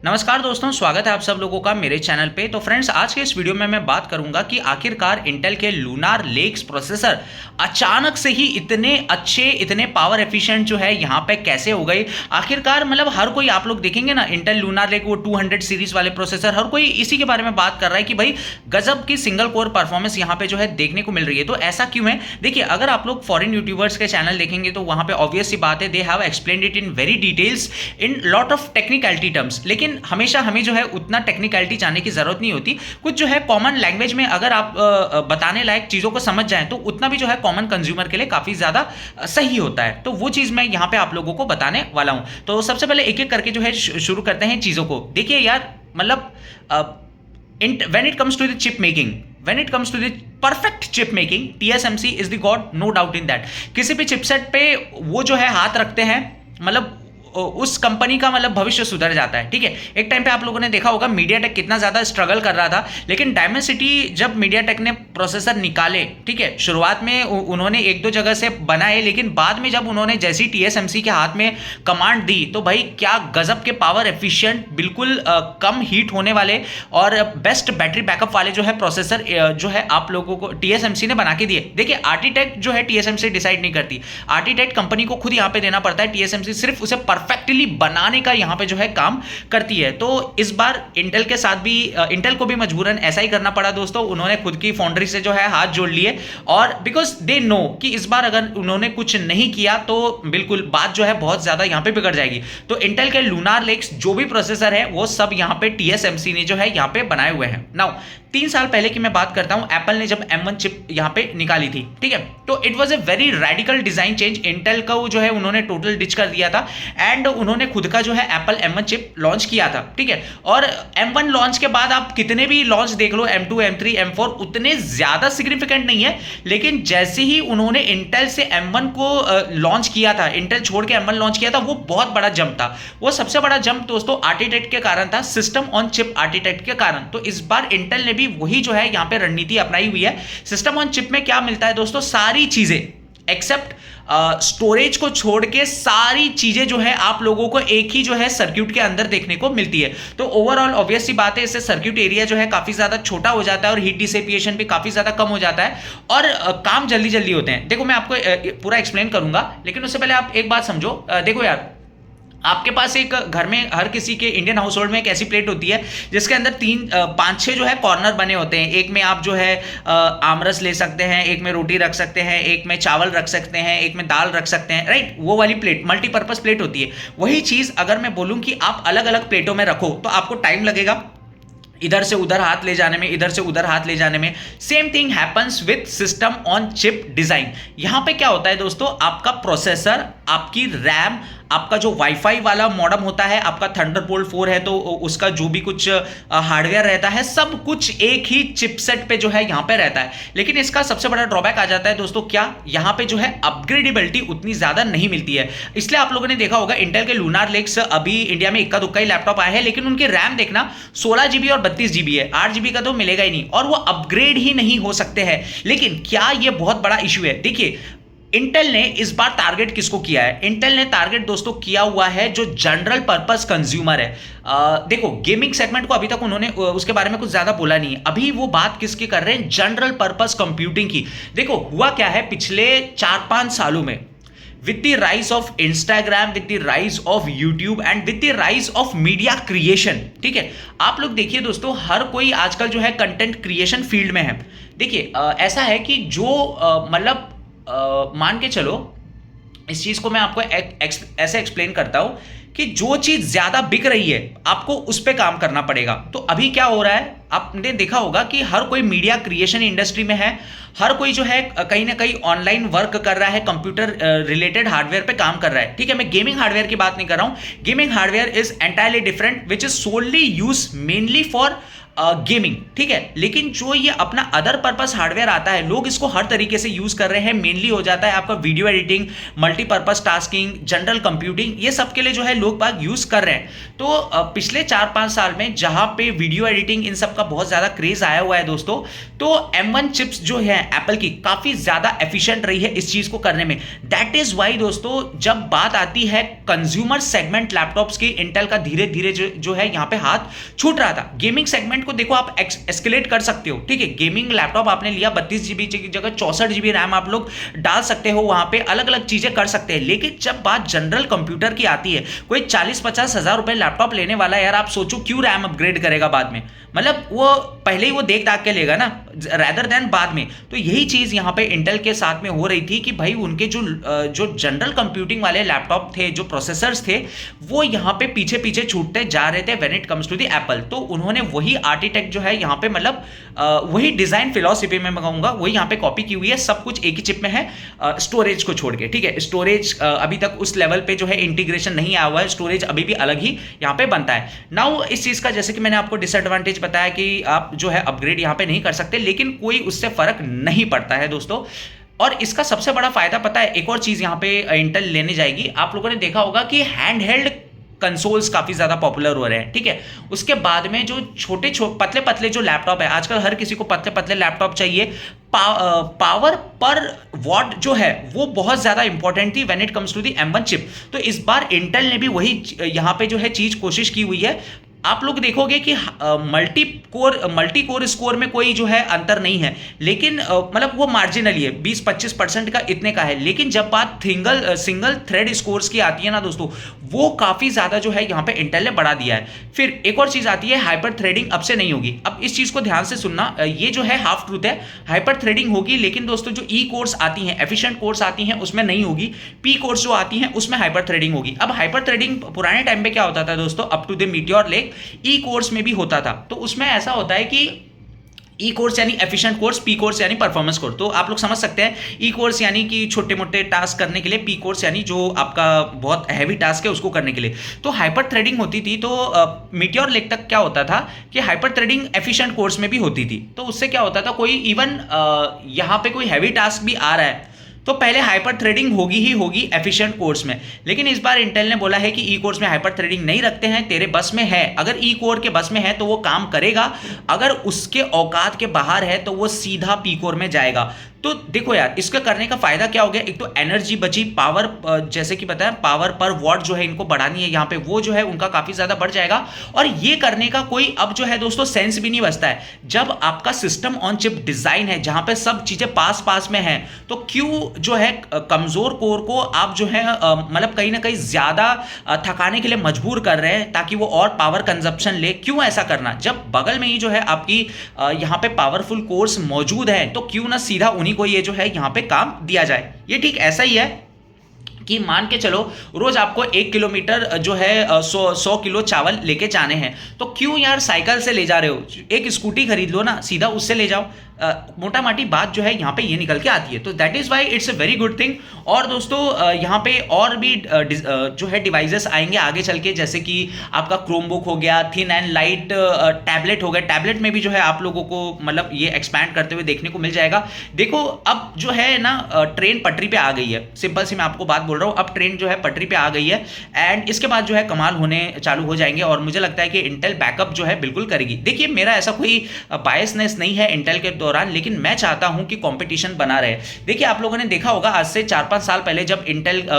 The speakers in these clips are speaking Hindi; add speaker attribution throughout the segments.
Speaker 1: नमस्कार दोस्तों, स्वागत है आप सब लोगों का मेरे चैनल पे। तो फ्रेंड्स, आज के इस वीडियो में मैं बात करूंगा कि आखिरकार इंटेल के लूनार लेक्स प्रोसेसर अचानक से ही इतने अच्छे, इतने पावर एफिशिएंट जो है यहाँ पे कैसे हो गए। आखिरकार मतलब हर कोई, आप लोग देखेंगे ना, इंटेल लूनार लेक वो 200 सीरीज वाले प्रोसेसर, हर कोई इसी के बारे में बात कर रहा है कि भाई गजब की सिंगल कोर परफॉर्मेंस यहाँ पे जो है देखने को मिल रही है। तो ऐसा क्यों है? देखिए, अगर आप लोग फॉरेन यूट्यूबर्स के चैनल देखेंगे तो वहाँ पे ऑब्वियस सी बात है, they have explained it in very details in lot of technicality terms. लेकिन हमेशा हमें जो है उतना टेक्निकलिटी जानने की जरूरत नहीं होती। कुछ जो है कॉमन लैंग्वेज में अगर आप बताने लायक चीजों को समझ जाएं तो उतना भी जो है कॉमन कंज्यूमर के लिए काफी ज्यादा सही होता है। तो वो चीज मैं यहाँ पे आप लोगों को बताने वाला हूं। तो सबसे पहले एक एक करके जो है शुरू करते हैं चीजों को। देखिए यार, मतलब when it comes to the chip making, when it comes to the perfect chip making, TSMC is the god, no doubt in that। किसी भी चिपसेट पे वो जो है हाथ रखते हैं, मतलब उस कंपनी का मतलब भविष्य सुधर जाता है। ठीक है, एक टाइम पे आप लोगों ने देखा होगा मीडियाटेक कितना ज्यादा स्ट्रगल कर रहा था, लेकिन डायमेंसिटी जब मीडियाटेक ने प्रोसेसर निकाले, ठीक है, शुरुआत में उन्होंने एक दो जगह से बनाए, लेकिन बाद में जब उन्होंने जैसी TSMC के हाथ में कमांड दी तो भाई क्या गजब के पावर एफिशिएंट, बिल्कुल कम हीट होने वाले और बेस्ट बैटरी बैकअप वाले जो है प्रोसेसर जो है आप लोगों को TSMC ने बना के दिए। देखिए, आर्किटेक्ट जो है TSMC डिसाइड नहीं करती, आर्किटेक्ट कंपनी को खुद यहाँ पे देना पड़ता है। TSMC सिर्फ उसे परफेक्टली बनाने का यहां पे जो है काम करती है। तो इस बार इंटेल के साथ भी, इंटेल को भी मजबूरन ऐसा ही करना पड़ा दोस्तों। उन्होंने खुद की फाउंड्री से जो है हाथ जोड़ लिए, और बिकॉज दे नो कि इस बार अगर उन्होंने कुछ नहीं किया तो बिल्कुल बात जो है बहुत ज्यादा यहां पे बिगड़ जाएगी। तो इंटेल के लूनार लेक्स जो भी प्रोसेसर है वो सब यहां पे TSMC ने जो है यहां पे बनाए हुए हैं। नाउ 3 साल पहले की मैं बात करता हूं, एप्पल ने जब M1 चिप यहां पे निकाली थी, ठीक है, तो it was a very radical design change. Intel का जो है उन्होंने टोटल डिच कर दिया था एंड उन्होंने खुद का जो है एप्पल M1 चिप लॉन्च किया था। ठीक है, और M1 लॉन्च के बाद आप कितने भी लॉन्च देख लो, M2, M3, M4 उतने ज्यादा सिग्निफिकेंट नहीं है, लेकिन जैसे ही उन्होंने इंटेल से M1 को लॉन्च किया था, इंटेल छोड़ के M1 लॉन्च किया था, वो बहुत बड़ा जंप था। वो सबसे बड़ा जंप दोस्तों आर्किटेक्ट के कारण था, सिस्टम ऑन चिप आर्किटेक्ट के कारण। तो इस बार इंटेल ने भी वही जो है यहां पे रणनीति अपनाई हुई है। सिस्टम ऑन चिप में क्या मिलता है दोस्तों? सारी चीजें एक्सेप्ट स्टोरेज को छोड़ के सारी चीजें जो है आप लोगों को एक ही जो है सर्किट के अंदर देखने को मिलती है। तो ओवरऑल ऑब्वियस सी बात है, इससे सर्किट एरिया जो है काफी ज्यादा छोटा हो जाता है और हीट डिसिपिएशन भी काफी ज्यादा कम हो जाता है और काम जल्दी जल्दी होते हैं। देखो, मैं आपको पूरा एक्सप्लेन करूंगा, लेकिन उससे पहले आप एक बात समझो। देखो यार, आपके पास एक घर में हर किसी के इंडियन हाउस होल्ड में एक ऐसी प्लेट होती है जिसके अंदर 5-6 जो है कॉर्नर बने होते हैं। एक में आप जो है आमरस ले सकते हैं, एक में रोटी रख सकते हैं, एक में चावल रख सकते हैं, एक में दाल रख सकते हैं, राइट? वो वाली प्लेट मल्टीपर्पज प्लेट होती है। वही चीज अगर मैं बोलूं कि आप अलग अलग प्लेटों में रखो तो आपको टाइम लगेगा इधर से उधर हाथ ले जाने में, इधर से उधर हाथ ले जाने में। Same thing happens with system on chip design. यहां पे क्या होता है दोस्तों, आपका प्रोसेसर, आपकी रैम, आपका जो वाईफाई वाला मॉडेम होता है, आपका थंडरबोल्ट 4 है तो उसका जो भी कुछ हार्डवेयर रहता है, सब कुछ एक ही चिपसेट पे जो है यहां पे रहता है। लेकिन इसका सबसे बड़ा ड्रॉबैक आ जाता है दोस्तों, क्या यहां पे जो है अपग्रेडेबिलिटी उतनी ज्यादा नहीं मिलती है। इसलिए आप लोगों ने देखा होगा इंटेल के लूनार लेक्स अभी इंडिया में इक्का दुक्का ही लैपटॉप आए हैं, लेकिन उनके रैम देखना 16 GB और 32 GB है, 8 GB का तो मिलेगा ही नहीं, और वो अपग्रेड ही नहीं हो सकते हैं। लेकिन क्या ये बहुत बड़ा इशू है? देखिए, इंटेल ने इस बार टारगेट किसको किया है? इंटेल ने टारगेट दोस्तों किया हुआ है जो जनरल पर्पस कंज्यूमर है। देखो, गेमिंग सेगमेंट को अभी तक उन्होंने उसके बारे में कुछ ज्यादा बोला नहीं है। अभी वो बात किसकी कर रहे हैं? जनरल पर्पस कंप्यूटिंग की। देखो, हुआ क्या है पिछले 4-5 सालों में, with the rise of Instagram, with the rise of YouTube and with the rise of media creation, ठीक है, आप लोग देखिए दोस्तों, हर कोई आजकल जो है कंटेंट क्रिएशन फील्ड में है। देखिए, ऐसा है कि जो मतलब मान के चलो, इस चीज को मैं आपको ऐसे एक्सप्लेन करता हूं कि जो चीज ज्यादा बिक रही है आपको उस पर काम करना पड़ेगा। तो अभी क्या हो रहा है, आपने देखा होगा कि हर कोई मीडिया क्रिएशन इंडस्ट्री में है, हर कोई जो है कहीं ना कहीं ऑनलाइन वर्क कर रहा है, कंप्यूटर रिलेटेड हार्डवेयर पे काम कर रहा है। ठीक है, मैं गेमिंग हार्डवेयर की बात नहीं कर रहा हूं। Gaming hardware is entirely different, which is solely use mainly for gaming, ठीक है। लेकिन जो ये अपना अदर पर्पस हार्डवेयर आता है, लोग इसको हर तरीके से यूज कर रहे हैं। मेनली हो जाता है आपका video editing, multipurpose tasking, general computing, ये सब के लिए जो है लोग बाग यूज कर रहे हैं। तो पिछले 4-5 साल में जहां पे वीडियो एडिटिंग इन सब का बहुत ज्यादा क्रेज आया हुआ है दोस्तों, तो M1 चिप्स जो है एप्पल की काफी ज्यादा एफिशिएंट रही है इस चीज को करने में। दैट इज वाई दोस्तों, जब बात आती है कंज्यूमर सेगमेंट लैपटॉप्स की, इंटेल का धीरे धीरे जो है यहां पे हाथ छूट रहा था। गेमिंग सेगमेंट को देखो आप एस्केलेट कर सकते हो, ठीक है। गेमिंग लैपटॉप आपने लिया, 32 GB की जगह 64 GB रैम आप लोग डाल सकते हो, वहां पे अलग अलग चीजें कर सकते हैं। लेकिन जब बात जनरल कंप्यूटर की आती है, कोई 40-50 हजार रुपए लैपटॉप लेने वाला है यार, आप सोचो क्यों रैम अपग्रेड करेगा बाद में, मतलब वो पहले ही वो देख दाख के लेगा ना, रैदर देन बाद में। तो यही चीज यहां पे इंटेल के साथ में हो रही थी कि भाई उनके जो जनरल कंप्यूटिंग वाले लैपटॉप थे, जो प्रोसेसर्स थे, वो यहां पे पीछे पीछे छूटते जा रहे थे when it comes to the Apple. तो उन्होंने वही आर्किटेक्ट जो है यहां पे, मतलब वही डिजाइन फिलॉसफी में मैं कहूंगा, वही यहां पे कॉपी की हुई है। सब कुछ एक ही चिप में है, स्टोरेज को छोड़ के, ठीक है। स्टोरेज अभी तक उस लेवल पे जो है इंटीग्रेशन नहीं आया हुआ है, स्टोरेज अभी भी अलग ही यहां पे बनता है। नाउ इस चीज का जैसे कि मैंने आपको डिसएडवांटेज बताया कि आप जो है अपग्रेड यहां पे नहीं कर सकते, लेकिन कोई उससे फर्क नहीं पड़ता है दोस्तों। और इसका सबसे बड़ा फायदा पता है, एक और चीज यहां पे इंटेल लेने जाएगी। आप लोगों ने देखा होगा कि हैंड हेल्ड कंसोल्स काफी ज्यादा पॉपुलर हो रहे हैं, ठीक है। उसके बाद में जो छोटे पतले पतले जो लैपटॉप है, आजकल हर किसी को पतले पतले लैपटॉप चाहिए। पावर पर वॉट जो है वो बहुत ज्यादा इंपॉर्टेंट थी when it comes to the M1 चिप। तो इस बार इंटेल ने भी वही यहां पे जो है चीज कोशिश की हुई है। आप लोग देखोगे कि मल्टी कोर स्कोर में कोई जो है अंतर नहीं है, लेकिन मतलब वो मार्जिनली है, 20-25% का इतने का है। लेकिन जब बात सिंगल थ्रेड स्कोर्स की आती है ना दोस्तों, वो काफी ज्यादा जो है यहाँ पे इंटेल ने बढ़ा दिया है। फिर एक और चीज आती है, हाइपर थ्रेडिंग अब से नहीं होगी। अब इस चीज को ध्यान से सुनना, ये जो है हाफ ट्रूथ है। हाइपर थ्रेडिंग होगी, लेकिन दोस्तों जो ई कोर्स आती हैं, एफिशिएंट कोर्स आती हैं, उसमें नहीं होगी। पी कोर्स जो आती हैं उसमें हाइपर थ्रेडिंग होगी। अब हाइपर थ्रेडिंग पुराने टाइम पे क्या होता था दोस्तों, up to the Meteor Lake E cores में भी होता था। तो उसमें ऐसा होता है कि ई कोर्स यानी एफिशिएंट कोर्स, पी कोर्स यानी परफॉर्मेंस कोर्स। तो आप लोग समझ सकते हैं, ई कोर्स यानी कि छोटे मोटे टास्क करने के लिए, पी कोर्स यानी जो आपका बहुत हैवी टास्क है उसको करने के लिए। तो हाइपर थ्रेडिंग होती थी। तो मीटियोर लेक तक क्या होता था कि हाइपर थ्रेडिंग एफिशिएंट कोर्स में भी होती थी। तो उससे क्या होता था, कोई इवन यहाँ पे कोई हैवी टास्क भी आ रहा है तो पहले हाइपर थ्रेडिंग होगी ही होगी एफिशिएंट कोर्स में। लेकिन इस बार इंटेल ने बोला है कि ई कोर्स में हाइपर थ्रेडिंग नहीं रखते हैं, तेरे बस में है, अगर ई कोर के बस में है तो वो काम करेगा, अगर उसके औकात के बाहर है तो वो सीधा पी कोर में जाएगा। तो देखो यार, इसका करने का फायदा क्या हो गया, एक तो एनर्जी बची, पावर जैसे कि बताया पावर पर वॉट जो है इनको बढ़ानी है यहाँ पे, वो जो है उनका काफी ज्यादा बढ़ जाएगा। और ये करने का कोई अब जो है दोस्तों सेंस भी नहीं बचता है। जब आपका सिस्टम ऑन चिप डिजाइन है जहां पे सब चीजें पास पास में है, तो क्यों जो है कमजोर कोर को आप जो है मतलब कहीं ना कहीं ज्यादा थकाने के लिए मजबूर कर रहे हैं ताकि वो और पावर कंजप्शन ले। क्यों ऐसा करना, जब बगल में ही जो है आपकी यहाँ पे पावरफुल कोर्स मौजूद है, तो क्यों ना सीधा उन्हीं को ये जो है यहां पे काम दिया जाए। ये ठीक ऐसा ही है कि मान के चलो रोज आपको 1 किलोमीटर जो है 100 किलो चावल लेके जाने हैं, तो क्यों यार साइकिल से ले जा रहे हो, एक स्कूटी खरीद लो ना, सीधा उससे ले जाओ। मोटा माटी बात जो है यहाँ पे ये निकल के आती है। तो that is why it's a very good thing. और दोस्तों यहाँ पे और भी जो है डिवाइसेस आएंगे आगे चल के, जैसे कि आपका क्रोमबुक हो गया, थिन एंड लाइट टैबलेट हो गया। टैबलेट में भी जो है आप लोगों को मतलब ये एक्सपैंड करते हुए देखने को मिल जाएगा। देखो अब जो है ना ट्रेन पटरी पे आ गई है, सिंपल सी मैं आपको बात बोल रहा हूँ, अब ट्रेन जो है पटरी पे आ गई है एंड इसके बाद जो है कमाल होने चालू हो जाएंगे। और मुझे लगता है कि इंटेल बैकअप जो है बिल्कुल करेगी। देखिए मेरा ऐसा कोई बायसनेस नहीं है इंटेल के दौरान, लेकिन मैं चाहता हूं कि कंपटीशन बना रहे। देखिए आप लोगों ने देखा होगा आज से 4-5 साल पहले जब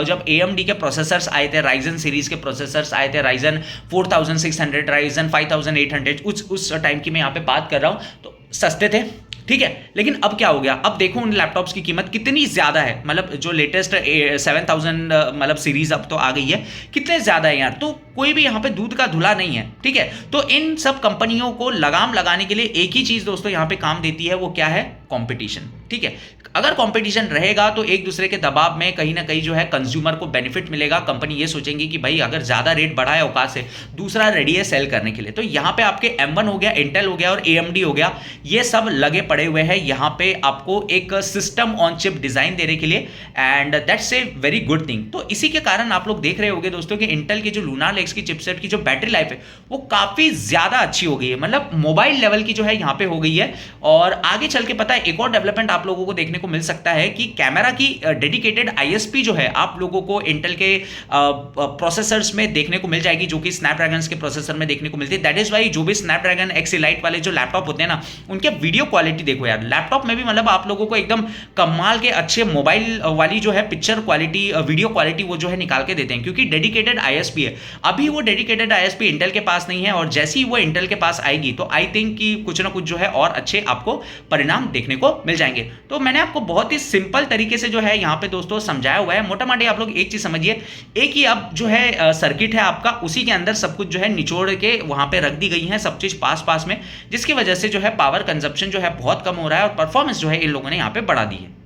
Speaker 1: जब AMD के प्रोसेसर्स आए थे, राइजन सीरीज के प्रोसेसर्स आए थे, राइजन 4600, राइजन 5800, उस टाइम की मैं यहां पे बात कर रहा हूं, तो सस्ते थे, ठीक है। लेकिन अब क्या हो गया, अब देखो उन लैपटॉप्स की कीमत कितनी ज्यादा है। मतलब जो लेटेस्ट 7000 मतलब सीरीज अब तो आ गई है, कितने ज्यादा है यार। तो कोई भी यहाँ पे दूध का धुला नहीं है, ठीक है। तो इन सब कंपनियों को लगाम लगाने के लिए एक ही चीज दोस्तों यहाँ पे काम देती है, वो क्या है, कंपटीशन, ठीक है। अगर कंपटीशन रहेगा तो एक दूसरे के दबाव में कहीं ना कहीं जो है कंज्यूमर को बेनिफिट मिलेगा। कंपनी ये सोचेंगी कि भाई अगर ज़्यादा रेट बढ़ा है औकात से, दूसरा रेडी है सेल करने के लिए। तो यहाँ पे आपके M1 हो गया, इंटेल हो गया और AMD हो गया, ये सब लगे पड़े हुए हैं यहाँ पे आपको एक सिस्टम ऑन चिप डिज़ाइन देने के लिए, and that's a very good thing. तो इसी के कारण आप लोग देख रहे होंगे दोस्तों कि इंटेल की जो लूनार लेक्स की चिपसेट की जो बैटरी लाइफ है वो काफ़ी ज़्यादा अच्छी हो गई है, मतलब मोबाइल लेवल की जो है यहाँ पे हो गई है। और आगे चल के पता है एक और डेवलपमेंट आप लोगों को देखने को मिल सकता है कि कैमरा की डेडिकेटेड ISP जो है आप लोगों को इंटेल के प्रोसेसर्स में देखने को मिल जाएगी, जो कि स्नैपड्रैगन के प्रोसेसर में देखने को मिलती है। दैट इज वाई जो भी स्नैपड्रैगन X Elite वाले जो लैपटॉप होते हैं ना, उनके वीडियो क्वालिटी देखो यार, लैपटॉप में भी मतलब आप लोगों को एकदम कमाल के अच्छे मोबाइल वाली जो है पिक्चर क्वालिटी, वीडियो क्वालिटी वो जो है निकाल के देते हैं, क्योंकि डेडिकेटेड ISP है। अभी वो डेडिकेटेड ISP इंटेल के पास नहीं है, और जैसे ही वो इंटेल के पास आएगी तो आई थिंक कि कुछ ना कुछ जो है और अच्छे आपको परिणाम देखने को मिल जाएंगे। तो मैंने आपको बहुत ही सिंपल तरीके से जो है यहाँ पे दोस्तों समझाया हुआ है। मोटा मोटी आप लोग एक चीज समझिए, एक ही अब जो है सर्किट है आपका, उसी के अंदर सब कुछ जो है निचोड़ के वहां पे रख दी गई है, सब चीज पास पास में, जिसकी वजह से जो है पावर कंजप्शन जो है बहुत कम हो रहा है और परफॉर्मेंस जो है इन लोगों ने यहाँ पे बढ़ा दी है।